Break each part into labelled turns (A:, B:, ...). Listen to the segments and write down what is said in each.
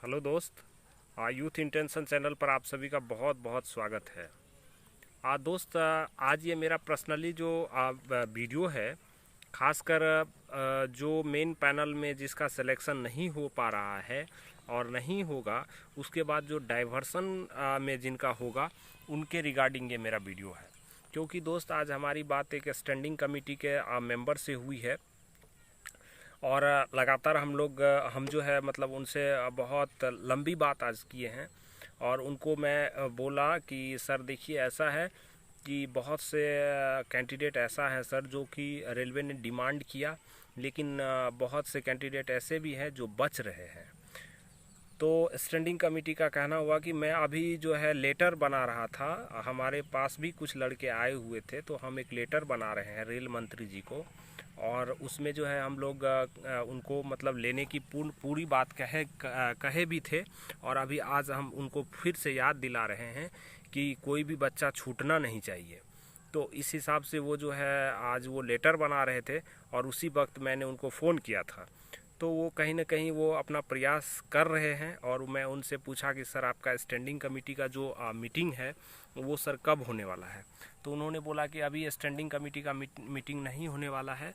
A: Hello दोस्त। Youth intention channel पर आप सभी का बहुत बहुत स्वागत है। दोस्त, आज ये मेरा पर्सनली जो वीडियो है, खासकर जो मेन पैनल में जिसका सिलेक्शन नहीं हो पा रहा है और नहीं होगा, उसके बाद जो डाइवर्सन में जिनका होगा उनके रिगार्डिंग ये मेरा वीडियो है। क्योंकि दोस्त, आज हमारी बात एक स्टैंडिंग कमेटी के मेंबर से हुई है और लगातार हम जो है मतलब उनसे बहुत लंबी बात आज किए हैं। और उनको मैं बोला कि सर देखिए, ऐसा है कि बहुत से कैंडिडेट ऐसा है सर जो कि रेलवे ने डिमांड किया, लेकिन बहुत से कैंडिडेट ऐसे भी हैं जो बच रहे हैं। तो स्टैंडिंग कमेटी का कहना हुआ कि मैं अभी जो है लेटर बना रहा था, हमारे पास भी कुछ लड़के आए हुए थे, तो हम एक लेटर बना रहे हैं रेल मंत्री जी को। और उसमें जो है हम लोग उनको मतलब लेने की पूरी बात कहे भी थे। और अभी आज हम उनको फिर से याद दिला रहे हैं कि कोई भी बच्चा छूटना नहीं चाहिए। तो इस हिसाब से वो जो है आज वो लेटर बना रहे थे और उसी वक्त मैंने उनको फ़ोन किया था। तो वो कहीं ना कहीं वो अपना प्रयास कर रहे हैं। और मैं उनसे पूछा कि सर आपका स्टैंडिंग कमेटी का जो मीटिंग है वो सर कब होने वाला है। तो उन्होंने बोला कि अभी स्टैंडिंग कमेटी का मीटिंग नहीं होने वाला है,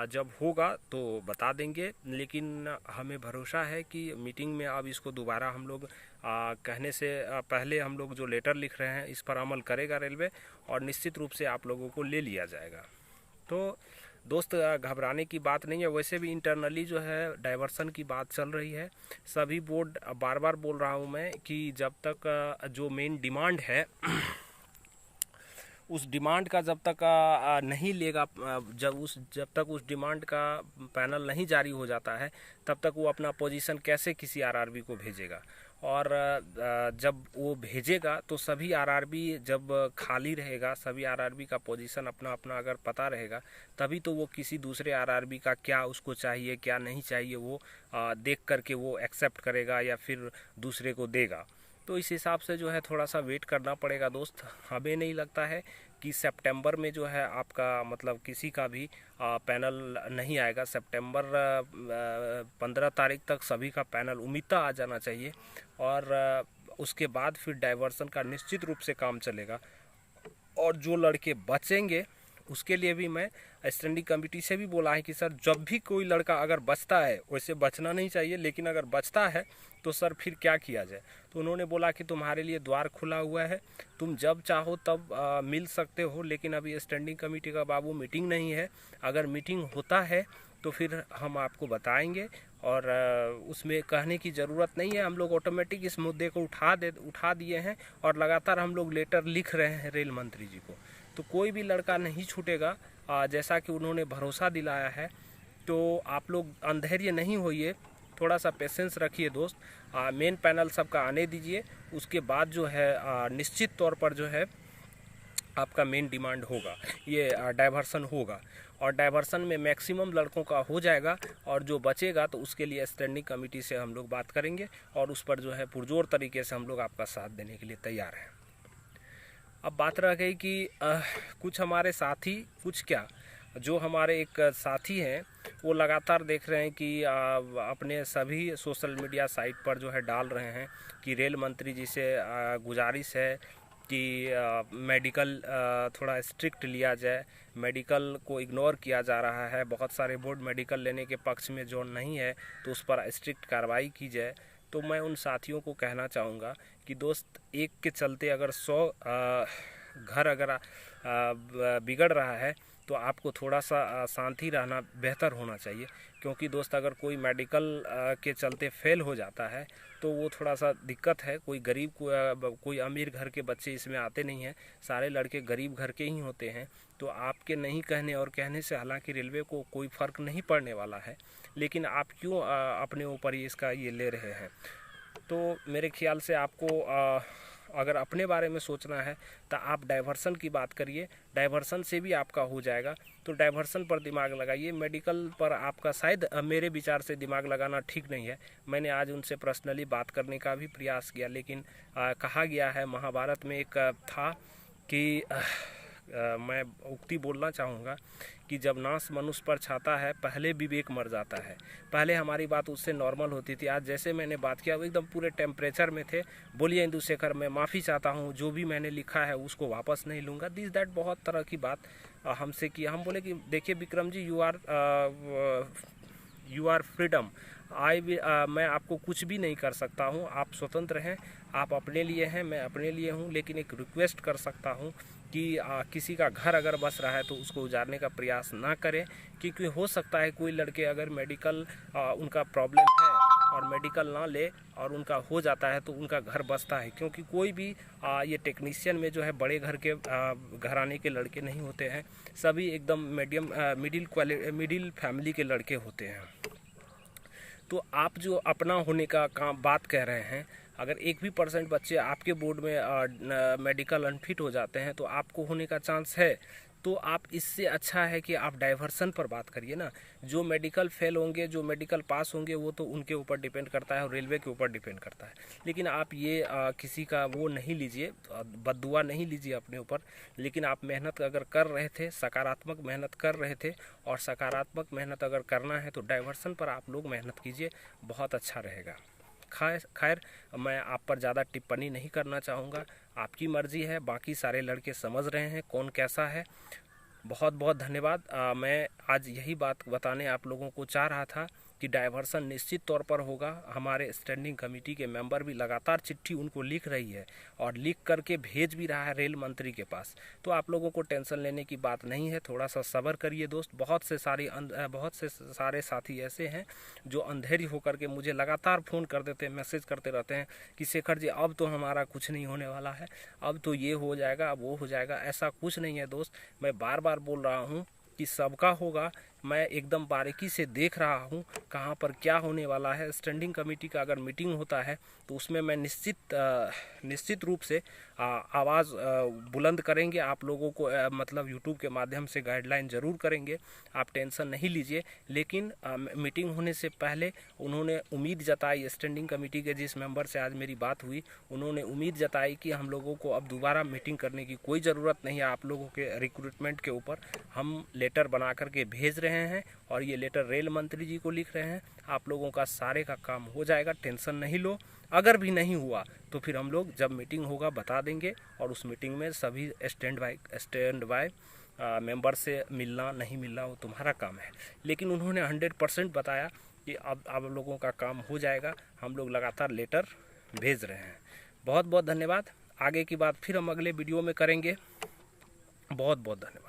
A: जब होगा तो बता देंगे। लेकिन हमें भरोसा है कि मीटिंग में अब इसको दोबारा हम लोग कहने से पहले हम लोग जो लेटर लिख रहे हैं इस पर अमल करेगा रेलवे, और निश्चित रूप से आप लोगों को ले लिया जाएगा। तो दोस्त, घबराने की बात नहीं है। वैसे भी इंटरनली जो है डाइवर्सन की बात चल रही है। सभी बोर्ड बार बार बोल रहा हूँ मैं कि जब तक जो मेन डिमांड है उस डिमांड का जब तक नहीं लेगा, जब तक उस डिमांड का पैनल नहीं जारी हो जाता है, तब तक वो अपना पोजीशन कैसे किसी आरआरबी को भेजेगा। और जब वो भेजेगा तो सभी आरआरबी जब खाली रहेगा, सभी आरआरबी का पोजीशन अपना अपना अगर पता रहेगा, तभी तो वो किसी दूसरे आरआरबी का क्या उसको चाहिए क्या नहीं चाहिए वो देख करके वो एक्सेप्ट करेगा या फिर दूसरे को देगा। तो इस हिसाब से जो है थोड़ा सा वेट करना पड़ेगा दोस्त। हमें नहीं लगता है कि सितंबर में जो है आपका मतलब किसी का भी पैनल नहीं आएगा। सितंबर 15 तारीख तक सभी का पैनल उम्मीदता आ जाना चाहिए। और उसके बाद फिर डाइवर्सन का निश्चित रूप से काम चलेगा। और जो लड़के बचेंगे उसके लिए भी मैं स्टैंडिंग कमेटी से भी बोला है कि सर जब भी कोई लड़का अगर बचता है, वैसे बचना नहीं चाहिए, लेकिन अगर बचता है तो सर फिर क्या किया जाए। तो उन्होंने बोला कि तुम्हारे लिए द्वार खुला हुआ है, तुम जब चाहो तब मिल सकते हो। लेकिन अभी स्टैंडिंग कमेटी का बाबू मीटिंग नहीं है। अगर मीटिंग होता है तो फिर हम आपको बताएंगे। और उसमें कहने की ज़रूरत नहीं है, हम लोग ऑटोमेटिक इस मुद्दे को उठा दिए हैं और लगातार हम लोग लेटर लिख रहे हैं रेल मंत्री जी को। तो कोई भी लड़का नहीं छूटेगा, जैसा कि उन्होंने भरोसा दिलाया है। तो आप लोग अंधैर्य नहीं होइए, थोड़ा सा पेशेंस रखिए दोस्त। मेन पैनल सबका आने दीजिए, उसके बाद जो है निश्चित तौर पर जो है आपका मेन डिमांड होगा, ये डाइवर्सन होगा। और डाइवर्सन में मैक्सिमम लड़कों का हो जाएगा, और जो बचेगा तो उसके लिए स्टैंडिंग कमेटी से हम लोग बात करेंगे और उस पर जो है पुरजोर तरीके से हम लोग आपका साथ देने के लिए तैयार हैं। अब बात रह गई कि कुछ हमारे साथी, कुछ क्या, जो हमारे एक साथी हैं वो लगातार देख रहे हैं कि अपने सभी सोशल मीडिया साइट पर जो है डाल रहे हैं कि रेल मंत्री जी से गुजारिश है कि मेडिकल थोड़ा स्ट्रिक्ट लिया जाए। मेडिकल को इग्नोर किया जा रहा है। बहुत सारे बोर्ड मेडिकल लेने के पक्ष में जो नहीं है तो उस पर स्ट्रिक्ट कार्रवाई की जाए। तो मैं उन साथियों को कहना चाहूँगा कि दोस्त, एक के चलते अगर 100 घर अगर बिगड़ रहा है तो आपको थोड़ा सा शांति रहना बेहतर होना चाहिए। क्योंकि दोस्त, अगर कोई मेडिकल के चलते फेल हो जाता है तो वो थोड़ा सा दिक्कत है। कोई गरीब कोई अमीर घर के बच्चे इसमें आते नहीं हैं, सारे लड़के गरीब घर के ही होते हैं। तो आपके नहीं कहने और कहने से हालांकि रेलवे को कोई फ़र्क नहीं पड़ने वाला है, लेकिन आप क्यों अपने ऊपर इसका ये ले रहे हैं। तो मेरे ख्याल से आपको अगर अपने बारे में सोचना है तो आप डाइवर्सन की बात करिए, डाइवर्सन से भी आपका हो जाएगा। तो डाइवर्सन पर दिमाग लगाइए, मेडिकल पर आपका शायद मेरे विचार से दिमाग लगाना ठीक नहीं है। मैंने आज उनसे पर्सनली बात करने का भी प्रयास किया, लेकिन कहा गया है, महाभारत में एक था कि मैं उक्ति बोलना चाहूँगा कि जब नाश मनुष्य पर छाता है पहले विवेक मर जाता है। पहले हमारी बात उससे नॉर्मल होती थी, आज जैसे मैंने बात किया वो एकदम पूरे टेम्परेचर में थे। बोलिए इंदु शेखर, मैं माफ़ी चाहता हूँ, जो भी मैंने लिखा है उसको वापस नहीं लूँगा, दिस दैट बहुत तरह की बात हमसे की। हम बोले कि देखिए Vikram ji, you are freedom, मैं आपको कुछ भी नहीं कर सकता हूँ, आप स्वतंत्र हैं, आप अपने लिए हैं, मैं अपने लिए हूँ, लेकिन एक रिक्वेस्ट कर सकता हूँ कि किसी का घर अगर बस रहा है तो उसको उजाड़ने का प्रयास ना करें, क्योंकि हो सकता है कोई लड़के अगर मेडिकल उनका प्रॉब्लम है और मेडिकल ना ले और उनका हो जाता है तो उनका घर बसता है, क्योंकि कोई भी ये टेक्नीशियन में जो है बड़े घर के घराने के लड़के नहीं होते हैं, सभी एकदम मिडिल फैमिली के लड़के होते हैं। तो आप जो अपना होने का काम बात कह रहे हैं, अगर 1 भी % बच्चे आपके बोर्ड में मेडिकल अनफिट हो जाते हैं तो आपको होने का चांस है। तो आप इससे अच्छा है कि आप डाइवर्सन पर बात करिए ना। जो मेडिकल फेल होंगे, जो मेडिकल पास होंगे, वो तो उनके ऊपर डिपेंड करता है और रेलवे के ऊपर डिपेंड करता है। लेकिन आप ये किसी का वो नहीं लीजिए, बद्दुआ नहीं लीजिए अपने ऊपर। लेकिन आप मेहनत अगर कर रहे थे, सकारात्मक मेहनत कर रहे थे, और सकारात्मक मेहनत अगर करना है तो डाइवर्सन पर आप लोग मेहनत कीजिए, बहुत अच्छा रहेगा। खैर मैं आप पर ज़्यादा टिप्पणी नहीं करना चाहूँगा, आपकी मर्ज़ी है, बाकी सारे लड़के समझ रहे हैं कौन कैसा है। बहुत बहुत धन्यवाद। मैं आज यही बात बताने आप लोगों को चाह रहा था कि डाइवर्सन निश्चित तौर पर होगा। हमारे स्टैंडिंग कमेटी के मेंबर भी लगातार चिट्ठी उनको लिख रही है और लिख करके भेज भी रहा है रेल मंत्री के पास। तो आप लोगों को टेंशन लेने की बात नहीं है, थोड़ा सा सब्र करिए दोस्त। बहुत से सारे साथी ऐसे हैं जो अंधेरी होकर के मुझे लगातार फ़ोन कर देते हैं, मैसेज करते रहते हैं कि शेखर जी अब तो हमारा कुछ नहीं होने वाला है, अब तो ये हो जाएगा, अब वो हो जाएगा। ऐसा कुछ नहीं है दोस्त, मैं बार बार बोल रहा हूँ कि सबका होगा। मैं एकदम बारीकी से देख रहा हूँ कहाँ पर क्या होने वाला है। स्टैंडिंग कमेटी का अगर मीटिंग होता है तो उसमें मैं निश्चित रूप से आवाज़ बुलंद करेंगे आप लोगों को, मतलब यूट्यूब के माध्यम से गाइडलाइन ज़रूर करेंगे, आप टेंशन नहीं लीजिए। लेकिन मीटिंग होने से पहले उन्होंने उम्मीद जताई, स्टैंडिंग कमेटी के जिस मेंबर से आज मेरी बात हुई, उन्होंने उम्मीद जताई कि हम लोगों को अब दोबारा मीटिंग करने की कोई ज़रूरत नहीं है। आप लोगों के रिक्रूटमेंट के ऊपर हम लेटर बना करके भेज रहे हैं और ये लेटर रेल मंत्री जी को लिख रहे हैं। आप लोगों का सारे का काम हो जाएगा, टेंशन नहीं लो। अगर भी नहीं हुआ तो फिर हम लोग जब मीटिंग होगा बता देंगे, और उस मीटिंग में सभी स्टैंड बाय मेंबर से मिलना नहीं मिलना वो तुम्हारा काम है। लेकिन उन्होंने 100% बताया कि अब आप लोगों का काम हो जाएगा। हम लोग लगातार लेटर भेज रहे हैं। बहुत बहुत धन्यवाद। आगे की बात फिर हम अगले वीडियो में करेंगे। बहुत बहुत धन्यवाद।